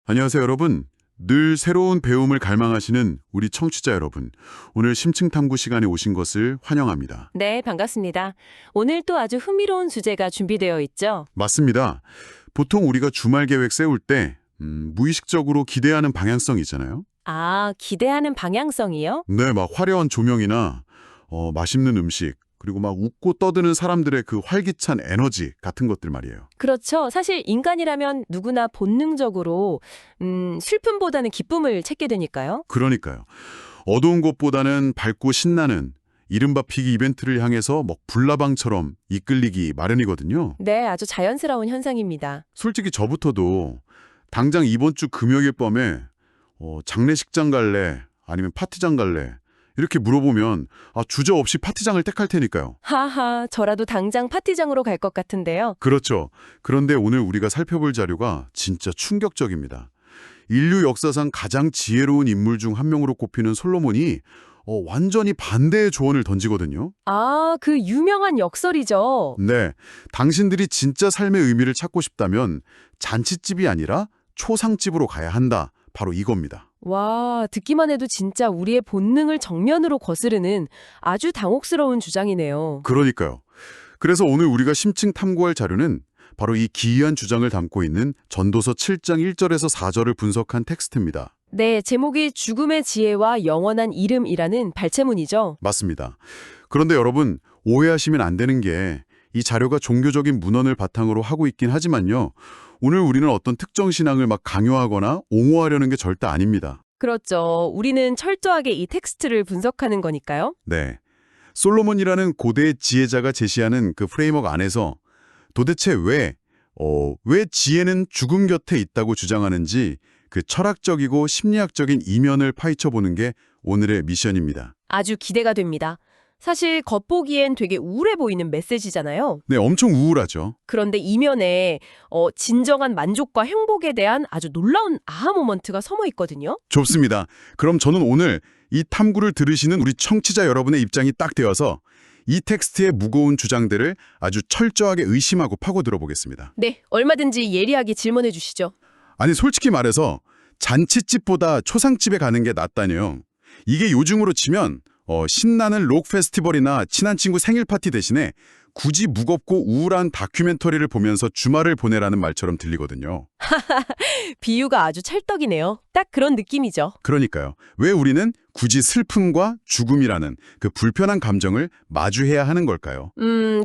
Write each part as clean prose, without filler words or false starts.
안녕하세요, 여러분. 늘 새로운 배움을 갈망하시는 우리 청취자 여러분. 오늘 심층탐구 시간에 오신 것을 환영합니다. 네, 반갑습니다. 오늘 또 아주 흥미로운 주제가 준비되어 있죠. 맞습니다. 보통 우리가 주말 계획 세울 때 무의식적으로 기대하는 방향성이 있잖아요. 아, 기대하는 방향성이요? 네, 막 화려한 조명이나 맛있는 음식, 그리고 막 웃고 떠드는 사람들의 그 활기찬 에너지 같은 것들 말이에요. 그렇죠. 사실 인간이라면 누구나 본능적으로 슬픔보다는 기쁨을 찾게 되니까요. 그러니까요. 어두운 곳보다는 밝고 신나는 이른바 피기 이벤트를 향해서 막 불나방처럼 이끌리기 마련이거든요. 네, 아주 자연스러운 현상입니다. 솔직히 저부터도 당장 이번 주 금요일 밤에 장례식장 갈래? 아니면 파티장 갈래? 이렇게 물어보면 주저없이 파티장을 택할 테니까요. 하하, 저라도 당장 파티장으로 갈 것 같은데요. 그렇죠. 그런데 오늘 우리가 살펴볼 자료가 진짜 충격적입니다. 인류 역사상 가장 지혜로운 인물 중 한 명으로 꼽히는 솔로몬이 완전히 반대의 조언을 던지거든요. 아, 그 유명한 역설이죠. 네, 당신들이 진짜 삶의 의미를 찾고 싶다면 잔칫집이 아니라 초상집으로 가야 한다. 바로 이겁니다. 와, 듣기만 해도 진짜 우리의 본능을 정면으로 거스르는 아주 당혹스러운 주장이네요. 그러니까요. 그래서 오늘 우리가 심층 탐구할 자료는 바로 이 기이한 주장을 담고 있는 전도서 7장 1절에서 4절을 분석한 텍스트입니다. 네, 제목이 죽음의 지혜와 영원한 이름이라는 발췌문이죠. 맞습니다. 그런데 여러분, 오해하시면 안 되는 게 이 자료가 종교적인 문헌을 바탕으로 하고 있긴 하지만요. 오늘 우리는 어떤 특정 신앙을 막 강요하거나 옹호하려는 게 절대 아닙니다. 그렇죠. 우리는 철저하게 이 텍스트를 분석하는 거니까요. 네. 솔로몬이라는 고대 지혜자가 제시하는 그 프레임워크 안에서 도대체 왜 지혜는 죽음 곁에 있다고 주장하는지 그 철학적이고 심리학적인 이면을 파헤쳐보는 게 오늘의 미션입니다. 아주 기대가 됩니다. 사실 겉보기엔 되게 우울해 보이는 메시지잖아요. 네, 엄청 우울하죠. 그런데 이면에 진정한 만족과 행복에 대한 아주 놀라운 아하 모먼트가 숨어 있거든요. 좋습니다. 그럼 저는 오늘 이 탐구를 들으시는 우리 청취자 여러분의 입장이 딱 되어서 이 텍스트의 무거운 주장들을 아주 철저하게 의심하고 파고들어 보겠습니다. 네, 얼마든지 예리하게 질문해 주시죠. 아니, 솔직히 말해서 잔칫집보다 초상집에 가는 게 낫다니요. 이게 요즘으로 치면 신나는 록 페스티벌이나 친한 친구 생일 파티 대신에 굳이 무겁고 우울한 다큐멘터리를 보면서 주말을 보내라는 말처럼 들리거든요. 비유가 아주 찰떡이네요. 딱 그런 느낌이죠. 그러니까요. 왜 우리는 굳이 슬픔과 죽음이라는 그 불편한 감정을 마주해야 하는 걸까요?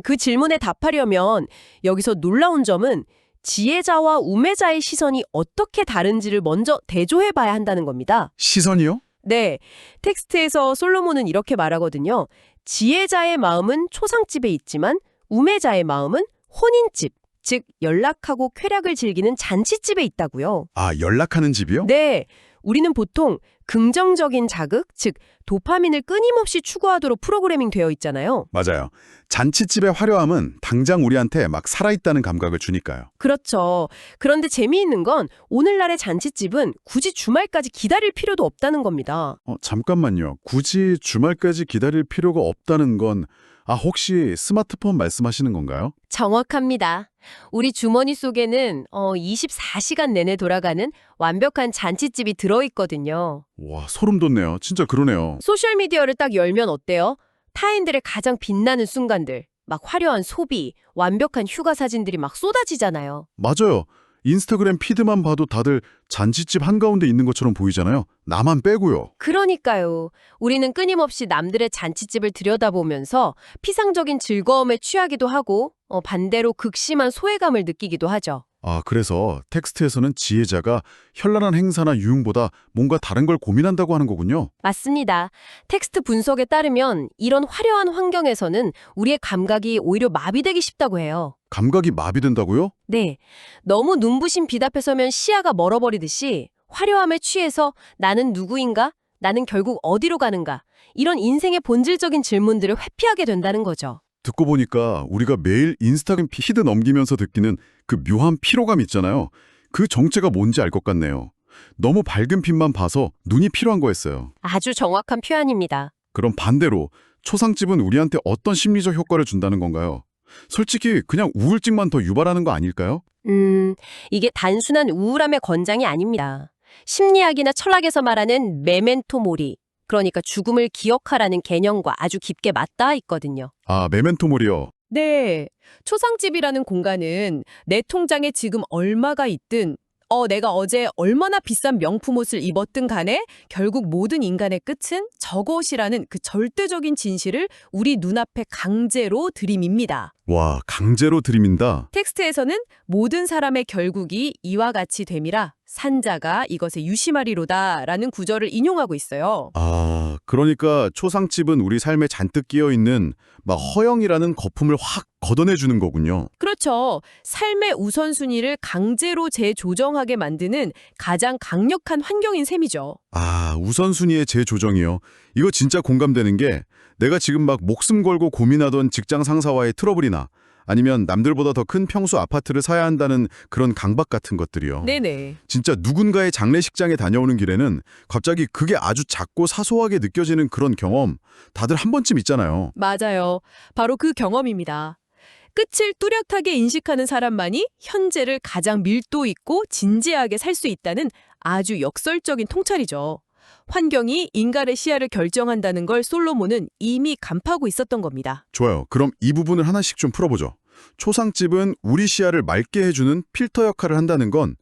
그 질문에 답하려면 여기서 놀라운 점은 지혜자와 우매자의 시선이 어떻게 다른지를 먼저 대조해 봐야 한다는 겁니다. 시선이요? 네, 텍스트에서 솔로몬은 이렇게 말하거든요. 지혜자의 마음은 초상집에 있지만 우매자의 마음은 혼인집, 즉 연락하고 쾌락을 즐기는 잔치집에 있다고요. 아, 연락하는 집이요? 네, 우리는 보통 긍정적인 자극, 즉 도파민을 끊임없이 추구하도록 프로그래밍 되어 있잖아요. 맞아요. 잔치집의 화려함은 당장 우리한테 막 살아있다는 감각을 주니까요. 그렇죠. 그런데 재미있는 건 오늘날의 잔치집은 굳이 주말까지 기다릴 필요도 없다는 겁니다. 잠깐만요. 굳이 주말까지 기다릴 필요가 없다는 건 혹시 스마트폰 말씀하시는 건가요? 정확합니다. 우리 주머니 속에는 24시간 내내 돌아가는 완벽한 잔치집이 들어있거든요. 와, 소름 돋네요. 진짜 그러네요. 소셜미디어를 딱 열면 어때요? 타인들의 가장 빛나는 순간들, 막 화려한 소비, 완벽한 휴가 사진들이 막 쏟아지잖아요. 맞아요. 인스타그램 피드만 봐도 다들 잔치집 한가운데 있는 것처럼 보이잖아요. 나만 빼고요. 그러니까요. 우리는 끊임없이 남들의 잔치집을 들여다보면서 피상적인 즐거움에 취하기도 하고 반대로 극심한 소외감을 느끼기도 하죠. 그래서 텍스트에서는 지혜자가 현란한 행사나 유흥보다 뭔가 다른 걸 고민한다고 하는 거군요. 맞습니다. 텍스트 분석에 따르면 이런 화려한 환경에서는 우리의 감각이 오히려 마비되기 쉽다고 해요. 감각이 마비된다고요? 네. 너무 눈부신 빛 앞에 서면 시야가 멀어버리듯이 화려함에 취해서 나는 누구인가? 나는 결국 어디로 가는가? 이런 인생의 본질적인 질문들을 회피하게 된다는 거죠. 듣고 보니까 우리가 매일 인스타그램 피드 넘기면서 느끼는 그 묘한 피로감 있잖아요. 그 정체가 뭔지 알 것 같네요. 너무 밝은 빛만 봐서 눈이 피로한 거였어요. 아주 정확한 표현입니다. 그럼 반대로 초상집은 우리한테 어떤 심리적 효과를 준다는 건가요? 솔직히 그냥 우울증만 더 유발하는 거 아닐까요? 이게 단순한 우울함의 권장이 아닙니다. 심리학이나 철학에서 말하는 메멘토 모리, 그러니까 죽음을 기억하라는 개념과 아주 깊게 맞닿아 있거든요. 아, 메멘토 모리요. 네. 초상집이라는 공간은 내 통장에 지금 얼마가 있든 내가 어제 얼마나 비싼 명품 옷을 입었든 간에 결국 모든 인간의 끝은 저것이라는 그 절대적인 진실을 우리 눈앞에 강제로 들이밉니다. 와, 강제로 들이민다. 텍스트에서는 모든 사람의 결국이 이와 같이 됨이라 산자가 이것에 유심하리로다라는 구절을 인용하고 있어요. 아, 그러니까 초상집은 우리 삶에 잔뜩 끼어있는 막 허영이라는 거품을 확 걷어내주는 거군요. 그렇죠. 삶의 우선순위를 강제로 재조정하게 만드는 가장 강력한 환경인 셈이죠. 아, 우선순위의 재조정이요. 이거 진짜 공감되는 게 내가 지금 막 목숨 걸고 고민하던 직장 상사와의 트러블이나 아니면 남들보다 더 큰 평수 아파트를 사야 한다는 그런 강박 같은 것들이요. 네네. 진짜 누군가의 장례식장에 다녀오는 길에는 갑자기 그게 아주 작고 사소하게 느껴지는 그런 경험 다들 한 번쯤 있잖아요. 맞아요. 바로 그 경험입니다. 끝을 뚜렷하게 인식하는 사람만이 현재를 가장 밀도 있고 진지하게 살 수 있다는 아주 역설적인 통찰이죠. 환경이 인간의 시야를 결정한다는 걸 솔로몬은 이미 간파하고 있었던 겁니다. 좋아요. 그럼 이 부분을 하나씩 좀 풀어보죠. 초상집은 우리 시야를 맑게 해주는 필터 역할을 한다는 건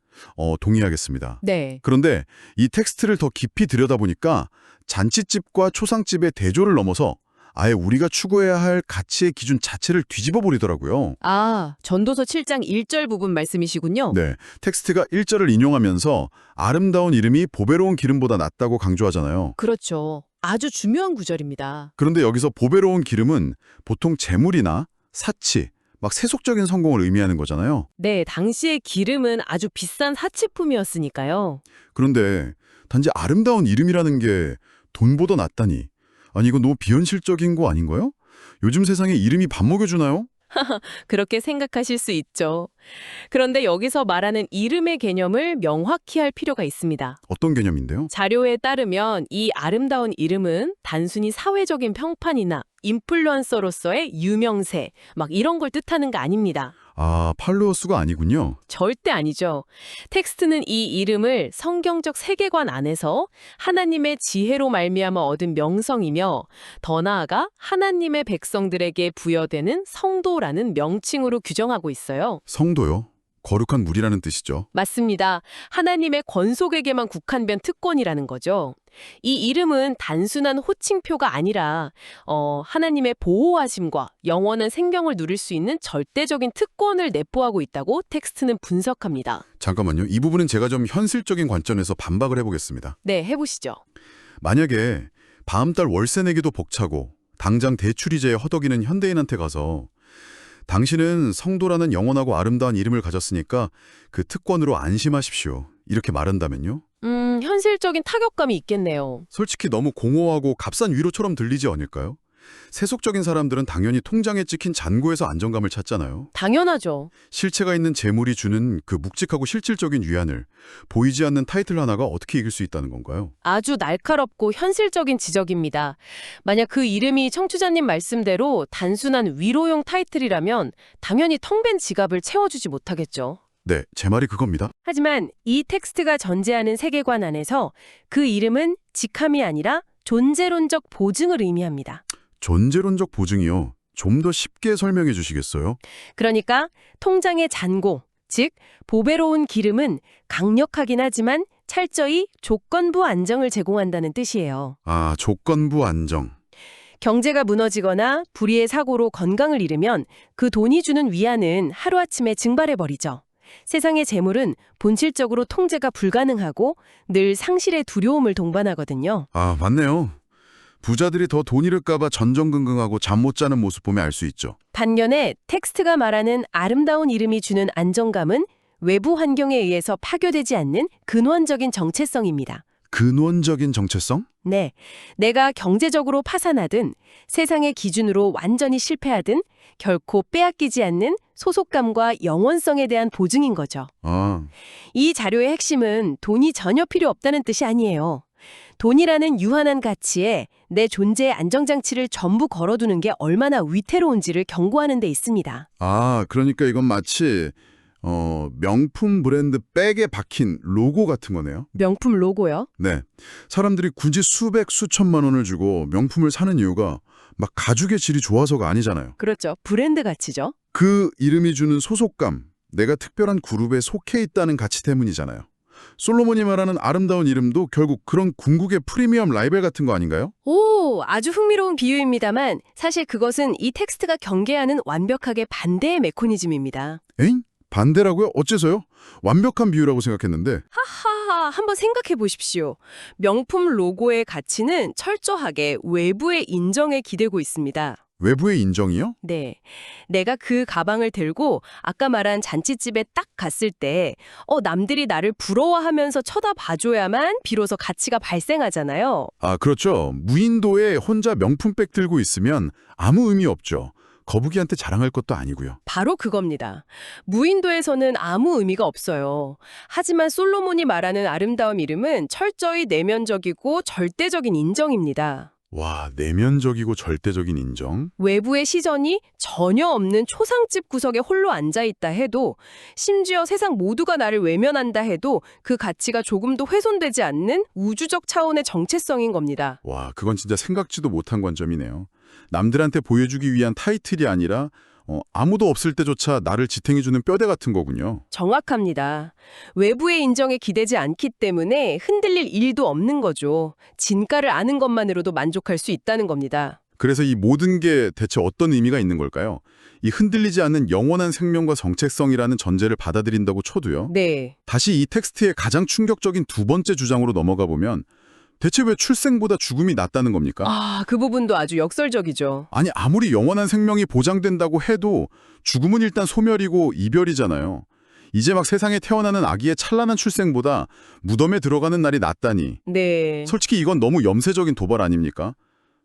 동의하겠습니다. 네. 그런데 이 텍스트를 더 깊이 들여다보니까 잔치집과 초상집의 대조를 넘어서 아예 우리가 추구해야 할 가치의 기준 자체를 뒤집어 버리더라고요. 아, 전도서 7장 1절 부분 말씀이시군요. 네, 텍스트가 1절을 인용하면서 아름다운 이름이 보배로운 기름보다 낫다고 강조하잖아요. 그렇죠. 아주 중요한 구절입니다. 그런데 여기서 보배로운 기름은 보통 재물이나 사치, 막 세속적인 성공을 의미하는 거잖아요. 네, 당시의 기름은 아주 비싼 사치품이었으니까요. 그런데 단지 아름다운 이름이라는 게 돈보다 낫다니. 아니 이거 너무 비현실적인 거 아닌가요? 요즘 세상에 이름이 밥 먹여주나요? 그렇게 생각하실 수 있죠. 그런데 여기서 말하는 이름의 개념을 명확히 할 필요가 있습니다. 어떤 개념인데요? 자료에 따르면 이 아름다운 이름은 단순히 사회적인 평판이나 인플루언서로서의 유명세, 막 이런 걸 뜻하는 거 아닙니다. 아, 팔로워 수가 아니군요. 절대 아니죠. 텍스트는 이 이름을 성경적 세계관 안에서 하나님의 지혜로 말미암아 얻은 명성이며 더 나아가 하나님의 백성들에게 부여되는 성도라는 명칭으로 규정하고 있어요. 성도요? 거룩한 물이라는 뜻이죠. 맞습니다. 하나님의 권속에게만 국한된 특권이라는 거죠. 이 이름은 단순한 호칭표가 아니라 하나님의 보호하심과 영원한 생명을 누릴 수 있는 절대적인 특권을 내포하고 있다고 텍스트는 분석합니다. 잠깐만요. 이 부분은 제가 좀 현실적인 관점에서 반박을 해보겠습니다. 네, 해보시죠. 만약에 다음 달 월세 내기도 벅차고 당장 대출이자에 허덕이는 현대인한테 가서 당신은 성도라는 영원하고 아름다운 이름을 가졌으니까 그 특권으로 안심하십시오. 이렇게 말한다면요? 현실적인 타격감이 있겠네요. 솔직히 너무 공허하고 값싼 위로처럼 들리지 않을까요? 세속적인 사람들은 당연히 통장에 찍힌 잔고에서 안정감을 찾잖아요. 당연하죠. 실체가 있는 재물이 주는 그 묵직하고 실질적인 위안을 보이지 않는 타이틀 하나가 어떻게 이길 수 있다는 건가요? 아주 날카롭고 현실적인 지적입니다. 만약 그 이름이 청취자님 말씀대로 단순한 위로용 타이틀이라면 당연히 텅 빈 지갑을 채워주지 못하겠죠. 네, 제 말이 그겁니다. 하지만 이 텍스트가 전제하는 세계관 안에서 그 이름은 직함이 아니라 존재론적 보증을 의미합니다. 존재론적 보증이요. 좀 더 쉽게 설명해 주시겠어요? 그러니까 통장의 잔고, 즉 보배로운 기름은 강력하긴 하지만 철저히 조건부 안정을 제공한다는 뜻이에요. 아, 조건부 안정. 경제가 무너지거나 불의의 사고로 건강을 잃으면 그 돈이 주는 위안은 하루아침에 증발해버리죠. 세상의 재물은 본질적으로 통제가 불가능하고 늘 상실의 두려움을 동반하거든요. 아, 맞네요. 부자들이 더 돈 잃을까 봐 전전긍긍하고 잠 못 자는 모습 보면 알 수 있죠. 반면에 텍스트가 말하는 아름다운 이름이 주는 안정감은 외부 환경에 의해서 파괴되지 않는 근원적인 정체성입니다. 근원적인 정체성? 네, 내가 경제적으로 파산하든 세상의 기준으로 완전히 실패하든 결코 빼앗기지 않는 소속감과 영원성에 대한 보증인 거죠. 아, 이 자료의 핵심은 돈이 전혀 필요 없다는 뜻이 아니에요. 돈이라는 유한한 가치에 내 존재의 안정장치를 전부 걸어두는 게 얼마나 위태로운지를 경고하는 데 있습니다. 아, 그러니까 이건 마치 명품 브랜드 백에 박힌 로고 같은 거네요. 명품 로고요? 네. 사람들이 굳이 수백, 수천만 원을 주고 명품을 사는 이유가 막 가죽의 질이 좋아서가 아니잖아요. 그렇죠. 브랜드 가치죠. 그 이름이 주는 소속감, 내가 특별한 그룹에 속해 있다는 가치 때문이잖아요. 솔로몬이 말하는 아름다운 이름도 결국 그런 궁극의 프리미엄 라이벨 같은 거 아닌가요? 오, 아주 흥미로운 비유입니다만 사실 그것은 이 텍스트가 경계하는 완벽하게 반대의 메커니즘입니다. 에잉? 반대라고요? 어째서요? 완벽한 비유라고 생각했는데. 하하, 한번 생각해 보십시오. 명품 로고의 가치는 철저하게 외부의 인정에 기대고 있습니다. 외부의 인정이요? 네. 내가 그 가방을 들고 아까 말한 잔치집에 딱 갔을 때 남들이 나를 부러워하면서 쳐다봐줘야만 비로소 가치가 발생하잖아요. 아, 그렇죠. 무인도에 혼자 명품백 들고 있으면 아무 의미 없죠. 거북이한테 자랑할 것도 아니고요. 바로 그겁니다. 무인도에서는 아무 의미가 없어요. 하지만 솔로몬이 말하는 아름다움 이름은 철저히 내면적이고 절대적인 인정입니다. 와, 내면적이고 절대적인 인정? 외부의 시선이 전혀 없는 초상집 구석에 홀로 앉아있다 해도 심지어 세상 모두가 나를 외면한다 해도 그 가치가 조금도 훼손되지 않는 우주적 차원의 정체성인 겁니다. 와, 그건 진짜 생각지도 못한 관점이네요. 남들한테 보여주기 위한 타이틀이 아니라 아무도 없을 때조차 나를 지탱해주는 뼈대 같은 거군요. 정확합니다. 외부의 인정에 기대지 않기 때문에 흔들릴 일도 없는 거죠. 진가를 아는 것만으로도 만족할 수 있다는 겁니다. 그래서 이 모든 게 대체 어떤 의미가 있는 걸까요? 이 흔들리지 않는 영원한 생명과 정체성이라는 전제를 받아들인다고 쳐도요. 네. 다시 이 텍스트의 가장 충격적인 두 번째 주장으로 넘어가 보면 대체 왜 출생보다 죽음이 낫다는 겁니까? 그 부분도 아주 역설적이죠. 아니, 아무리 영원한 생명이 보장된다고 해도 죽음은 일단 소멸이고 이별이잖아요. 이제 막 세상에 태어나는 아기의 찬란한 출생보다 무덤에 들어가는 날이 낫다니. 네. 솔직히 이건 너무 염세적인 도발 아닙니까?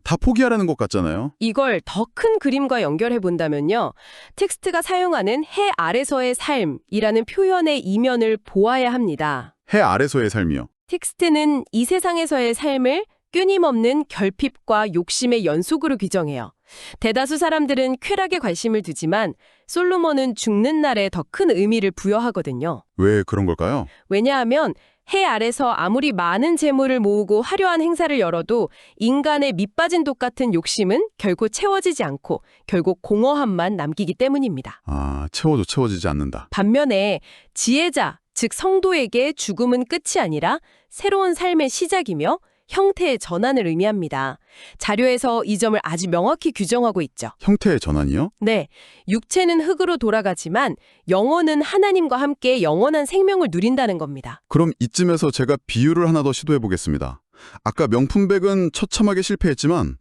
다 포기하라는 것 같잖아요. 이걸 더 큰 그림과 연결해 본다면요. 텍스트가 사용하는 해 아래서의 삶이라는 표현의 이면을 보아야 합니다. 해 아래서의 삶이요. 텍스트는 이 세상에서의 삶을 끊임없는 결핍과 욕심의 연속으로 규정해요. 대다수 사람들은 쾌락에 관심을 두지만 솔로몬은 죽는 날에 더 큰 의미를 부여하거든요. 왜 그런 걸까요? 왜냐하면 해 아래서 아무리 많은 재물을 모으고 화려한 행사를 열어도 인간의 밑빠진 독 같은 욕심은 결코 채워지지 않고 결국 공허함만 남기기 때문입니다. 아, 채워도 채워지지 않는다. 반면에 지혜자, 즉 성도에게 죽음은 끝이 아니라 새로운 삶의 시작이며 형태의 전환을 의미합니다. 자료에서 이 점을 아주 명확히 규정하고 있죠. 형태의 전환이요? 네, 육체는 흙으로 돌아가지만 영혼은 하나님과 함께 영원한 생명을 누린다는 겁니다. 그럼 이쯤에서 제가 비유를 하나 더 시도해 보겠습니다. 아까 명품백은 처참하게 실패했지만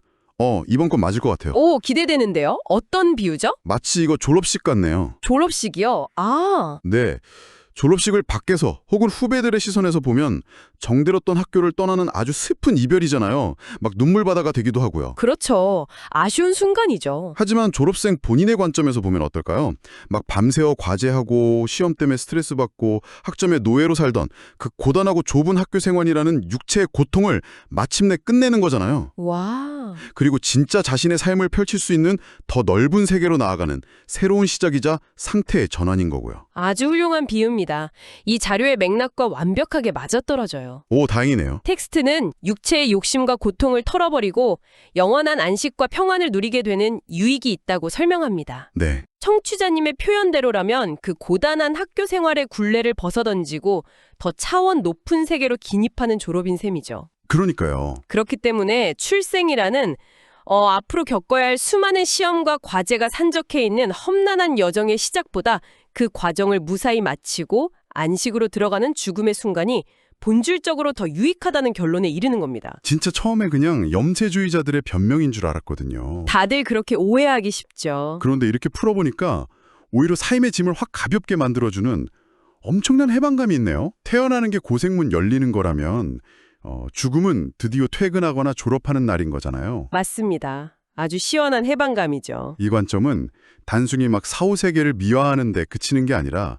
이번 건 맞을 것 같아요. 오, 기대되는데요? 어떤 비유죠? 마치 이거 졸업식 같네요. 졸업식이요? 네. 졸업식을 밖에서 혹은 후배들의 시선에서 보면 정들었던 학교를 떠나는 아주 슬픈 이별이잖아요. 막 눈물바다가 되기도 하고요. 그렇죠. 아쉬운 순간이죠. 하지만 졸업생 본인의 관점에서 보면 어떨까요? 막 밤새워 과제하고 시험 때문에 스트레스 받고 학점의 노예로 살던 그 고단하고 좁은 학교 생활이라는 육체의 고통을 마침내 끝내는 거잖아요. 와. 그리고 진짜 자신의 삶을 펼칠 수 있는 더 넓은 세계로 나아가는 새로운 시작이자 상태의 전환인 거고요. 아주 훌륭한 비유입니다. 이 자료의 맥락과 완벽하게 맞아떨어져요. 오, 다행이네요. 텍스트는 육체의 욕심과 고통을 털어버리고 영원한 안식과 평안을 누리게 되는 유익이 있다고 설명합니다. 네. 청취자님의 표현대로라면 그 고단한 학교 생활의 굴레를 벗어던지고 더 차원 높은 세계로 진입하는 졸업인 셈이죠. 그러니까요. 그렇기 때문에 출생이라는 앞으로 겪어야 할 수많은 시험과 과제가 산적해 있는 험난한 여정의 시작보다 그 과정을 무사히 마치고 안식으로 들어가는 죽음의 순간이 본질적으로 더 유익하다는 결론에 이르는 겁니다. 진짜 처음에 그냥 염세주의자들의 변명인 줄 알았거든요. 다들 그렇게 오해하기 쉽죠. 그런데 이렇게 풀어보니까 오히려 삶의 짐을 확 가볍게 만들어주는 엄청난 해방감이 있네요. 태어나는 게 고생문 열리는 거라면 죽음은 드디어 퇴근하거나 졸업하는 날인 거잖아요. 맞습니다. 아주 시원한 해방감이죠. 이 관점은 단순히 막 사후세계를 미화하는 데 그치는 게 아니라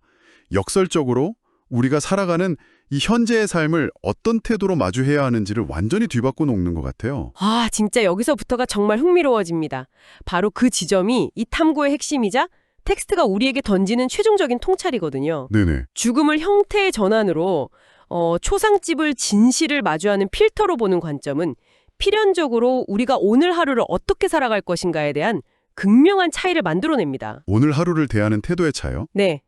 역설적으로 우리가 살아가는 이 현재의 삶을 어떤 태도로 마주해야 하는지를 완전히 뒤바꿔 놓는 것 같아요. 아, 진짜 여기서부터가 정말 흥미로워집니다. 바로 그 지점이 이 탐구의 핵심이자 텍스트가 우리에게 던지는 최종적인 통찰이거든요. 네네. 죽음을 형태의 전환으로 초상집을 진실을 마주하는 필터로 보는 관점은 필연적으로 우리가 오늘 하루를 어떻게 살아갈 것인가에 대한 극명한 차이를 만들어냅니다. 오늘 하루를 대하는 태도의 차요? 네.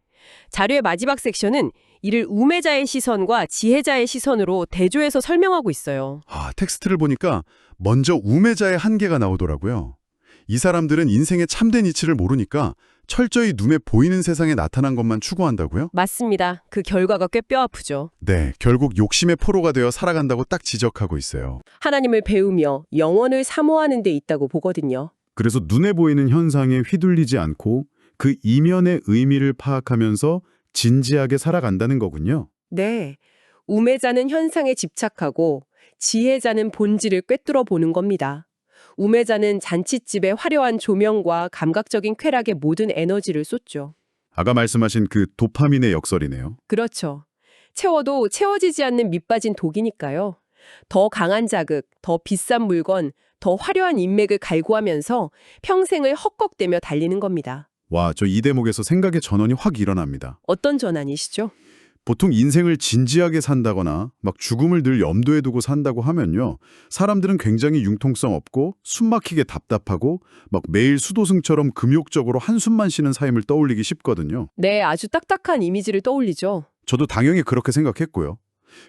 자료의 마지막 섹션은 이를 우매자의 시선과 지혜자의 시선으로 대조해서 설명하고 있어요. 아, 텍스트를 보니까 먼저 우매자의 한계가 나오더라고요. 이 사람들은 인생의 참된 이치를 모르니까 철저히 눈에 보이는 세상에 나타난 것만 추구한다고요? 맞습니다. 그 결과가 꽤 뼈아프죠. 네, 결국 욕심의 포로가 되어 살아간다고 딱 지적하고 있어요. 하나님을 배우며 영원을 사모하는 데 있다고 보거든요. 그래서 눈에 보이는 현상에 휘둘리지 않고 그 이면의 의미를 파악하면서 진지하게 살아간다는 거군요. 네. 우매자는 현상에 집착하고 지혜자는 본질을 꿰뚫어 보는 겁니다. 우매자는 잔칫집의 화려한 조명과 감각적인 쾌락에 모든 에너지를 쏟죠. 아까 말씀하신 그 도파민의 역설이네요. 그렇죠. 채워도 채워지지 않는 밑빠진 독이니까요. 더 강한 자극, 더 비싼 물건, 더 화려한 인맥을 갈구하면서 평생을 헉헉대며 달리는 겁니다. 와, 저 이 대목에서 생각의 전환이 확 일어납니다. 어떤 전환이시죠? 보통 인생을 진지하게 산다거나 막 죽음을 늘 염두에 두고 산다고 하면요. 사람들은 굉장히 융통성 없고 숨막히게 답답하고 막 매일 수도승처럼 금욕적으로 한숨만 쉬는 삶을 떠올리기 쉽거든요. 네, 아주 딱딱한 이미지를 떠올리죠. 저도 당연히 그렇게 생각했고요.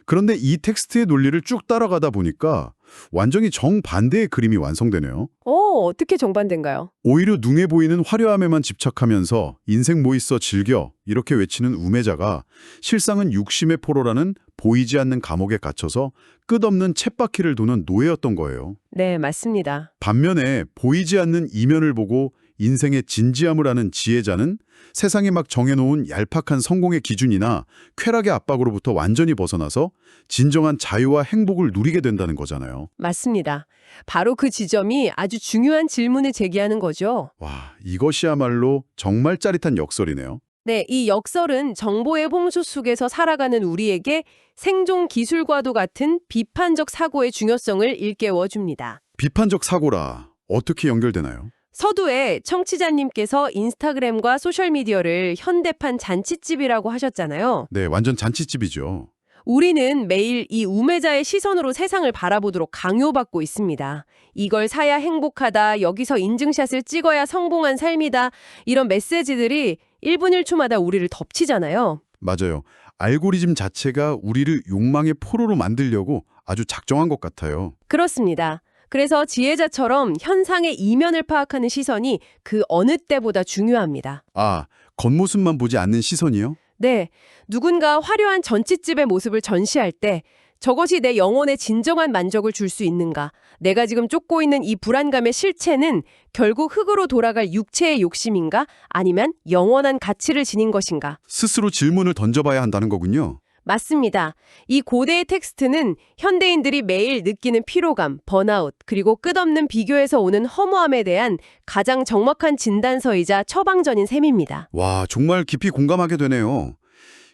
그런데 이 텍스트의 논리를 쭉 따라가다 보니까 완전히 정반대의 그림이 완성되네요. 어떻게 정반대인가요? 오히려 눈에 보이는 화려함에만 집착하면서 인생 뭐 있어 즐겨 이렇게 외치는 우매자가 실상은 육심의 포로라는 보이지 않는 감옥에 갇혀서 끝없는 쳇바퀴를 도는 노예였던 거예요. 네, 맞습니다. 반면에 보이지 않는 이면을 보고 인생의 진지함을 아는 지혜자는 세상에 막 정해놓은 얄팍한 성공의 기준이나 쾌락의 압박으로부터 완전히 벗어나서 진정한 자유와 행복을 누리게 된다는 거잖아요. 맞습니다. 바로 그 지점이 아주 중요한 질문을 제기하는 거죠. 와, 이것이야말로 정말 짜릿한 역설이네요. 네, 이 역설은 정보의 홍수 속에서 살아가는 우리에게 생존 기술과도 같은 비판적 사고의 중요성을 일깨워 줍니다. 비판적 사고라 어떻게 연결되나요? 서두에 청취자님께서 인스타그램과 소셜미디어를 현대판 잔칫집이라고 하셨잖아요. 네, 완전 잔치집이죠. 우리는 매일 이 우매자의 시선으로 세상을 바라보도록 강요받고 있습니다. 이걸 사야 행복하다, 여기서 인증샷을 찍어야 성공한 삶이다, 이런 메시지들이 1분 1초마다 우리를 덮치잖아요. 맞아요. 알고리즘 자체가 우리를 욕망의 포로로 만들려고 아주 작정한 것 같아요. 그렇습니다. 그래서 지혜자처럼 현상의 이면을 파악하는 시선이 그 어느 때보다 중요합니다. 아, 겉모습만 보지 않는 시선이요? 네, 누군가 화려한 전칫집의 모습을 전시할 때 저것이 내 영혼에 진정한 만족을 줄 수 있는가? 내가 지금 쫓고 있는 이 불안감의 실체는 결국 흙으로 돌아갈 육체의 욕심인가? 아니면 영원한 가치를 지닌 것인가? 스스로 질문을 던져봐야 한다는 거군요. 맞습니다. 이 고대의 텍스트는 현대인들이 매일 느끼는 피로감, 번아웃, 그리고 끝없는 비교에서 오는 허무함에 대한 가장 정확한 진단서이자 처방전인 셈입니다. 와, 정말 깊이 공감하게 되네요.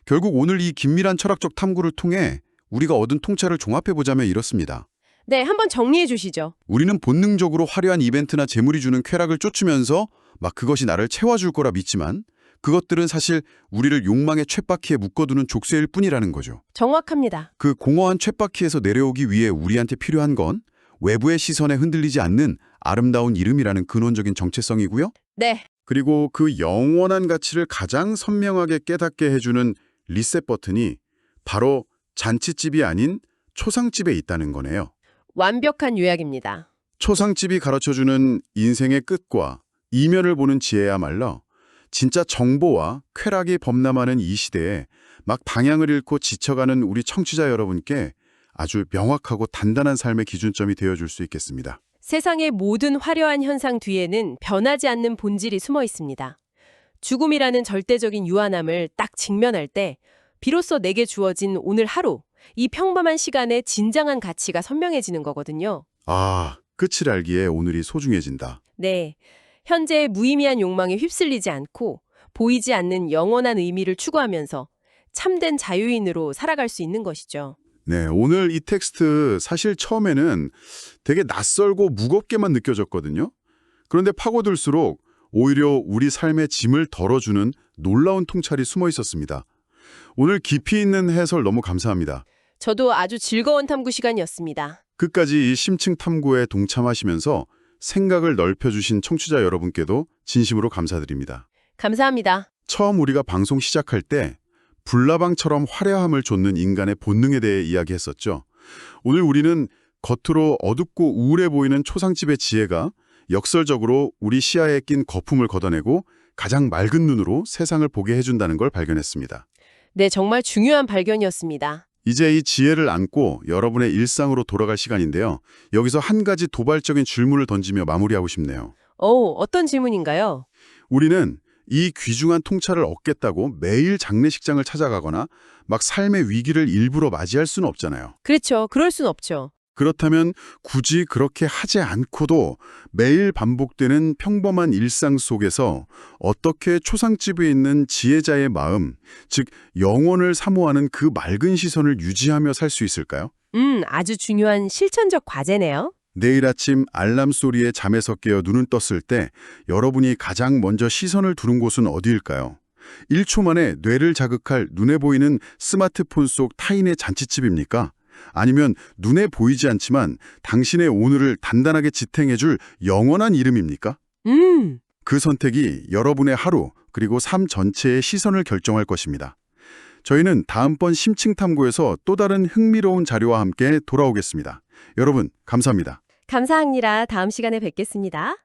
결국 오늘 이 긴밀한 철학적 탐구를 통해 우리가 얻은 통찰을 종합해보자면 이렇습니다. 네, 한번 정리해 주시죠. 우리는 본능적으로 화려한 이벤트나 재물이 주는 쾌락을 쫓으면서 막 그것이 나를 채워줄 거라 믿지만 그것들은 사실 우리를 욕망의 쳇바퀴에 묶어두는 족쇄일 뿐이라는 거죠. 정확합니다. 그 공허한 쳇바퀴에서 내려오기 위해 우리한테 필요한 건 외부의 시선에 흔들리지 않는 아름다운 이름이라는 근원적인 정체성이고요. 네, 그리고 그 영원한 가치를 가장 선명하게 깨닫게 해주는 리셋 버튼이 바로 잔칫집이 아닌 초상집에 있다는 거네요. 완벽한 요약입니다. 초상집이 가르쳐주는 인생의 끝과 이면을 보는 지혜야말로 진짜 정보와 쾌락이 범람하는 이 시대에 막 방향을 잃고 지쳐가는 우리 청취자 여러분께 아주 명확하고 단단한 삶의 기준점이 되어줄 수 있겠습니다. 세상의 모든 화려한 현상 뒤에는 변하지 않는 본질이 숨어 있습니다. 죽음이라는 절대적인 유한함을 딱 직면할 때 비로소 내게 주어진 오늘 하루, 이 평범한 시간의 진정한 가치가 선명해지는 거거든요. 아, 끝을 알기에 오늘이 소중해진다. 네, 현재의 무의미한 욕망에 휩쓸리지 않고 보이지 않는 영원한 의미를 추구하면서 참된 자유인으로 살아갈 수 있는 것이죠. 네, 오늘 이 텍스트 사실 처음에는 되게 낯설고 무겁게만 느껴졌거든요. 그런데 파고들수록 오히려 우리 삶의 짐을 덜어주는 놀라운 통찰이 숨어 있었습니다. 오늘 깊이 있는 해설 너무 감사합니다. 저도 아주 즐거운 탐구 시간이었습니다. 끝까지 이 심층 탐구에 동참하시면서 생각을 넓혀주신 청취자 여러분께도 진심으로 감사드립니다. 감사합니다. 처음 우리가 방송 시작할 때 불나방처럼 화려함을 좇는 인간의 본능에 대해 이야기했었죠. 오늘 우리는 겉으로 어둡고 우울해 보이는 초상집의 지혜가 역설적으로 우리 시야에 낀 거품을 걷어내고 가장 맑은 눈으로 세상을 보게 해준다는 걸 발견했습니다. 네, 정말 중요한 발견이었습니다. 이제 이 지혜를 안고 여러분의 일상으로 돌아갈 시간인데요. 여기서 한 가지 도발적인 질문을 던지며 마무리하고 싶네요. 어떤 질문인가요? 우리는 이 귀중한 통찰을 얻겠다고 매일 장례식장을 찾아가거나 막 삶의 위기를 일부러 맞이할 수는 없잖아요. 그렇죠. 그럴 순 없죠. 그렇다면 굳이 그렇게 하지 않고도 매일 반복되는 평범한 일상 속에서 어떻게 초상집에 있는 지혜자의 마음, 즉 영혼을 사모하는 그 맑은 시선을 유지하며 살 수 있을까요? 아주 중요한 실천적 과제네요. 내일 아침 알람 소리에 잠에서 깨어 눈을 떴을 때 여러분이 가장 먼저 시선을 두는 곳은 어디일까요? 1초 만에 뇌를 자극할 눈에 보이는 스마트폰 속 타인의 잔칫집입니까? 아니면 눈에 보이지 않지만 당신의 오늘을 단단하게 지탱해줄 영원한 이름입니까? 그 선택이 여러분의 하루 그리고 삶 전체의 시선을 결정할 것입니다. 저희는 다음번 심층탐구에서 또 다른 흥미로운 자료와 함께 돌아오겠습니다. 여러분 감사합니다. 감사합니다. 다음 시간에 뵙겠습니다.